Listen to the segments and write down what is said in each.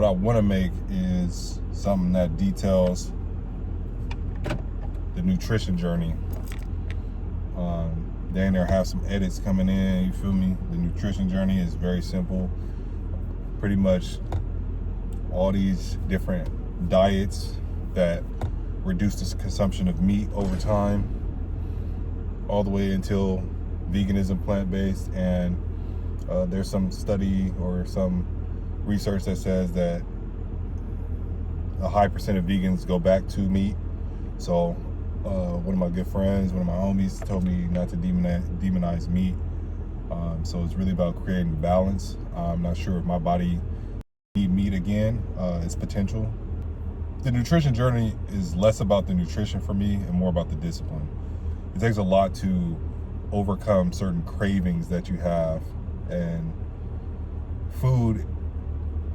What I want to make is something that details the nutrition journey. Then there have some edits coming in, you feel me? The nutrition journey is very simple. Pretty much all these different diets that reduce the consumption of meat over time, all the way until veganism, plant-based, and there's some study or some research that says that a high percent of vegans go back to meat. So one of my good friends, one of my homies, told me not to demonize meat. So it's really about creating balance. I'm not sure if my body need meat again. It's potential. The nutrition journey is less about the nutrition for me and more about the discipline. It takes a lot to overcome certain cravings that you have, and food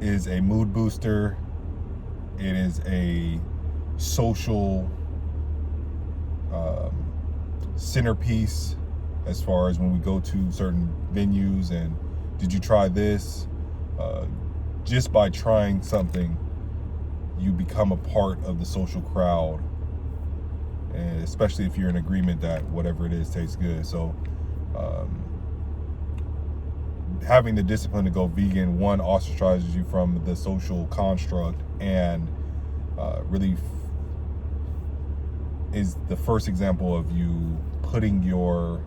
is a mood booster. It is a social centerpiece as far as when we go to certain venues and did you try this? Just by trying something, you become a part of the social crowd, and especially if you're in agreement that whatever it is tastes good. So having the discipline to go vegan, one, ostracizes you from the social construct, and really is the first example of you putting your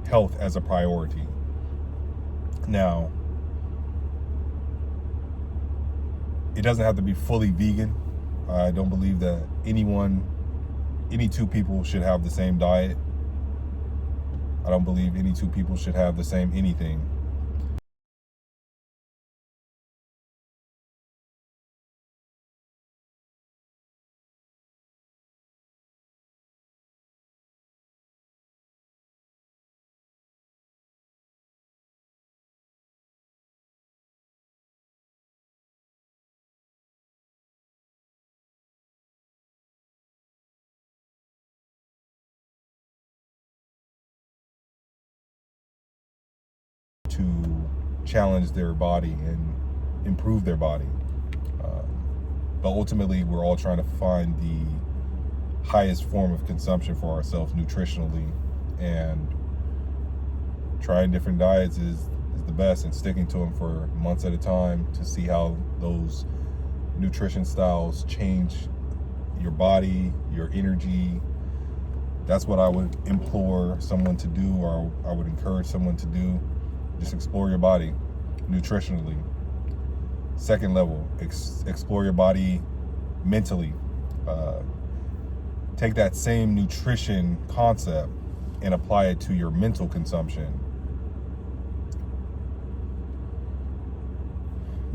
health as a priority. Now, it doesn't have to be fully vegan. I don't believe that any two people should have the same diet. I don't believe any two people should have the same anything. To challenge their body and improve their body. But ultimately, we're all trying to find the highest form of consumption for ourselves nutritionally, and trying different diets is the best, and sticking to them for months at a time to see how those nutrition styles change your body, your energy. That's what I would implore someone to do, or I would encourage someone to do. Just explore your body nutritionally. Second level, explore your body mentally. Take that same nutrition concept and apply it to your mental consumption.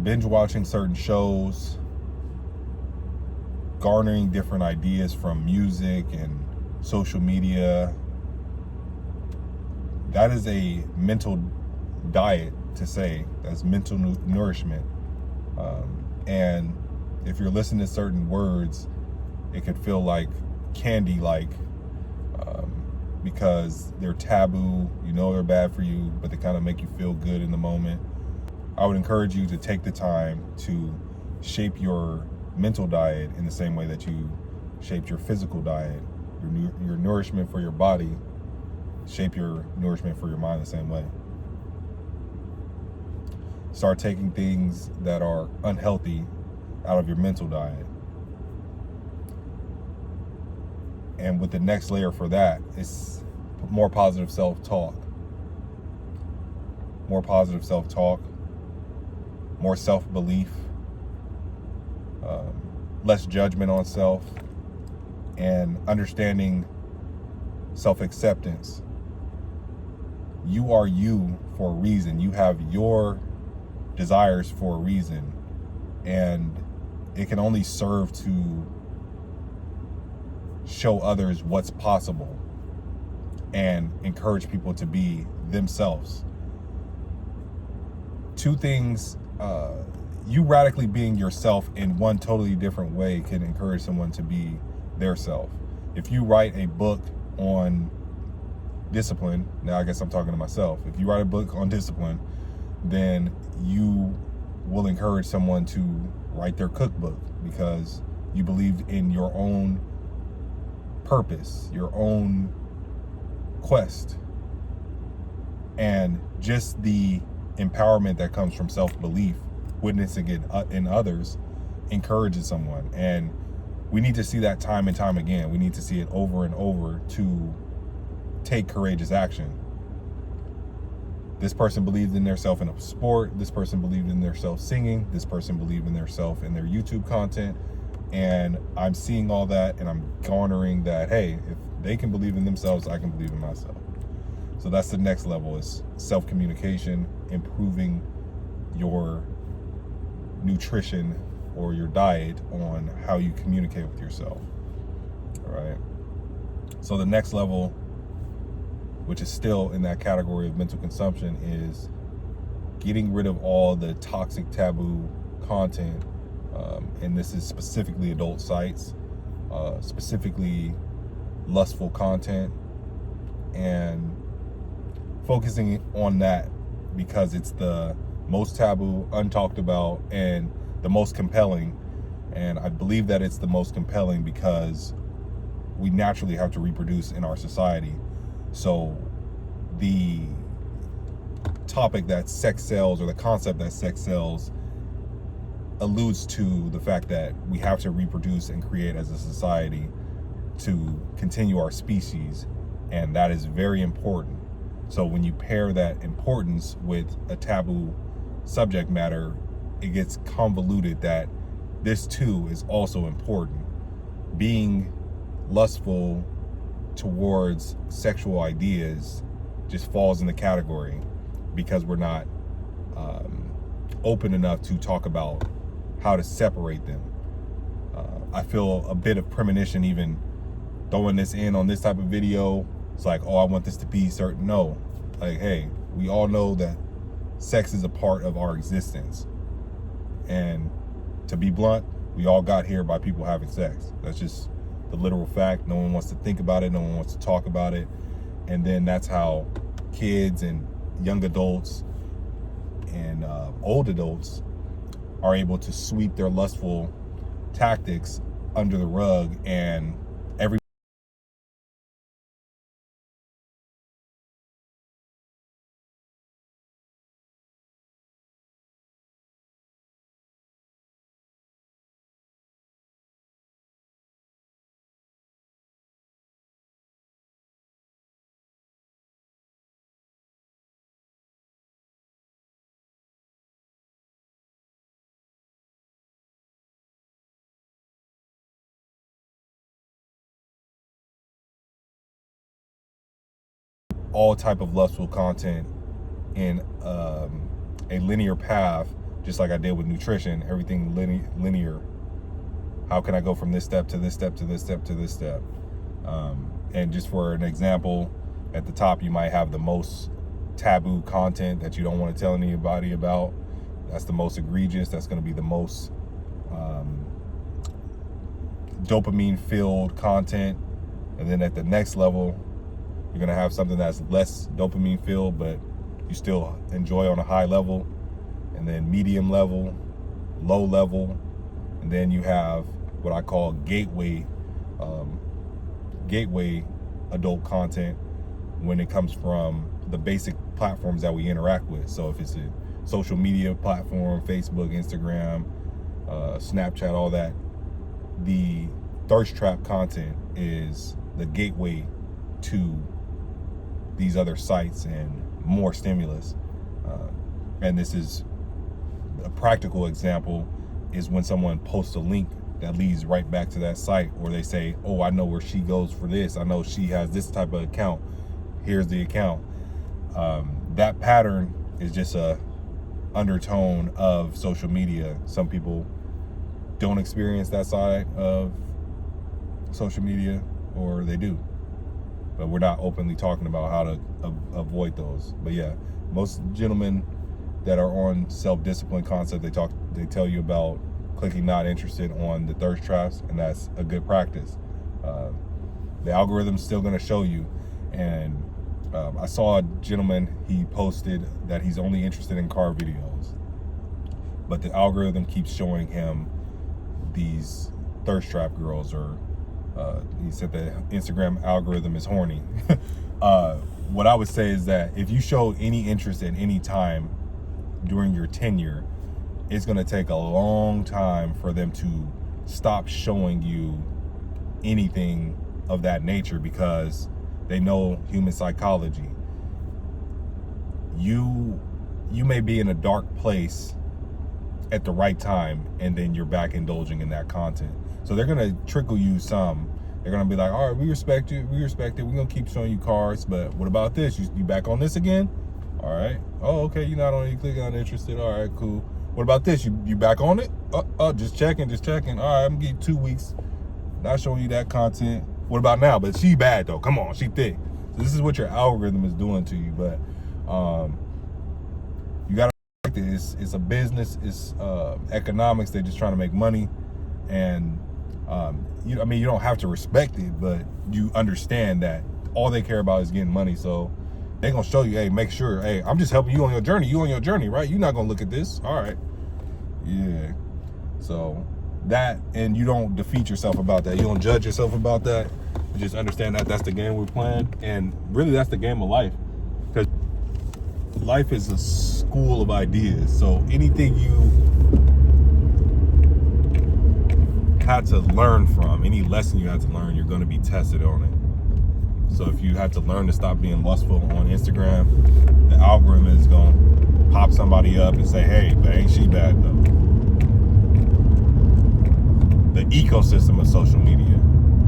Binge watching certain shows, garnering different ideas from music and social media. That is a mental diet to say. That's mental nourishment. And if you're listening to certain words, it could feel like candy, because they're taboo, you know they're bad for you, but they kind of make you feel good in the moment. I would encourage you to take the time to shape your mental diet in the same way that you shaped your physical diet. Your nourishment for your body, shape your nourishment for your mind the same way. Start taking things that are unhealthy out of your mental diet. And with the next layer for that, it's more positive self-talk. More positive self-talk, more self-belief, less judgment on self, and understanding self-acceptance. You are you for a reason. You have your desires for a reason, and it can only serve to show others what's possible and encourage people to be themselves. Two things, you radically being yourself in one totally different way can encourage someone to be their self. If you write a book on discipline, now I guess I'm talking to myself. If you write a book on discipline, then you will encourage someone to write their cookbook because you believe in your own purpose, your own quest, and just the empowerment that comes from self-belief, witnessing it in others, encourages someone. And we need to see that time and time again. We need to see it over and over to take courageous action. This person believed in themselves in a sport. This person believed in themselves singing. This person believed in themselves in their YouTube content. And I'm seeing all that, and I'm garnering that, hey, if they can believe in themselves, I can believe in myself. So that's the next level, is self-communication, improving your nutrition or your diet on how you communicate with yourself. All right. So the next level, which is still in that category of mental consumption, is getting rid of all the toxic taboo content. And this is specifically adult sites, specifically lustful content, and focusing on that because it's the most taboo, untalked about, and the most compelling. And I believe that it's the most compelling because we naturally have to reproduce in our society. So the topic that sex sells, or the concept that sex sells, alludes to the fact that we have to reproduce and create as a society to continue our species, and that is very important. So when you pair that importance with a taboo subject matter, it gets convoluted that this too is also important. Being lustful towards sexual ideas just falls in the category because we're not open enough to talk about how to separate them. I feel a bit of premonition even throwing this in on this type of video. It's like, oh, I want this to be certain. No, like, hey, we all know that sex is a part of our existence. And to be blunt, we all got here by people having sex. That's just the literal fact. No one wants to think about it. No one wants to talk about it. And then that's how kids and young adults and old adults are able to sweep their lustful tactics under the rug, and every all type of lustful content in a linear path, just like I did with nutrition. Everything linear. How can I go from this step to this step to this step to this step? And just for an example, at the top you might have the most taboo content that you don't want to tell anybody about. That's the most egregious. That's going to be the most dopamine filled content. And then at the next level, you're going to have something that's less dopamine filled, but you still enjoy on a high level. And then medium level, low level. And then you have what I call gateway adult content, when it comes from the basic platforms that we interact with. So if it's a social media platform, Facebook, Instagram, Snapchat, all that, the thirst trap content is the gateway to these other sites and more stimulus. And this is a practical example, is when someone posts a link that leads right back to that site, or they say, oh, I know where she goes for this. I know she has this type of account. Here's the account. That pattern is just a undertone of social media. Some people don't experience that side of social media, or they do. But we're not openly talking about how to avoid those. But yeah, most gentlemen that are on self-discipline concept, they tell you about clicking not interested on the thirst traps, and that's a good practice. The algorithm's still going to show you. And I saw a gentleman, he posted that he's only interested in car videos. but the algorithm keeps showing him these thirst trap girls, or he said the Instagram algorithm is horny. What I would say is that if you show any interest at any time during your tenure, it's going to take a long time for them to stop showing you anything of that nature, because they know human psychology. You may be in a dark place at the right time, and then you're back indulging in that content. So they're gonna trickle you some. They're gonna be like, all right, we respect it, we're gonna keep showing you cards, but what about this? You back on this again? All right. Oh, okay, you're not on it, you click on interested. All right, cool. What about this? You back on it? Just checking. All right, I'm gonna give you 2 weeks, not showing you that content. What about now? But she bad though, come on, she thick. So this is what your algorithm is doing to you. But you gotta, it's a business, it's economics. They're just trying to make money, and you don't have to respect it, but you understand that all they care about is getting money. So they're gonna show you, hey, make sure, hey, I'm just helping you on your journey, right? You're not gonna look at this. All right. Yeah. So that, and you don't defeat yourself about that. You don't judge yourself about that. You just understand that that's the game we're playing, and really that's the game of life. Because life is a school of ideas. So anything you had to learn from, any lesson you had to learn, you're going to be tested on it. So if you had to learn to stop being lustful on Instagram, the algorithm is going to pop somebody up and say, hey, but ain't she bad though? The ecosystem of social media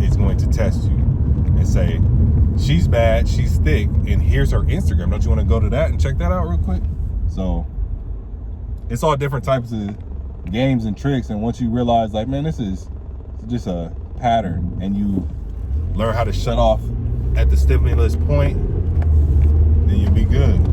is going to test you and say, she's bad, she's thick, and here's her Instagram. Don't you want to go to that and check that out real quick? So it's all different types of games and tricks, and once you realize, like, man, this is just a pattern, and you learn how to shut off at the stimulus point, then you'll be good.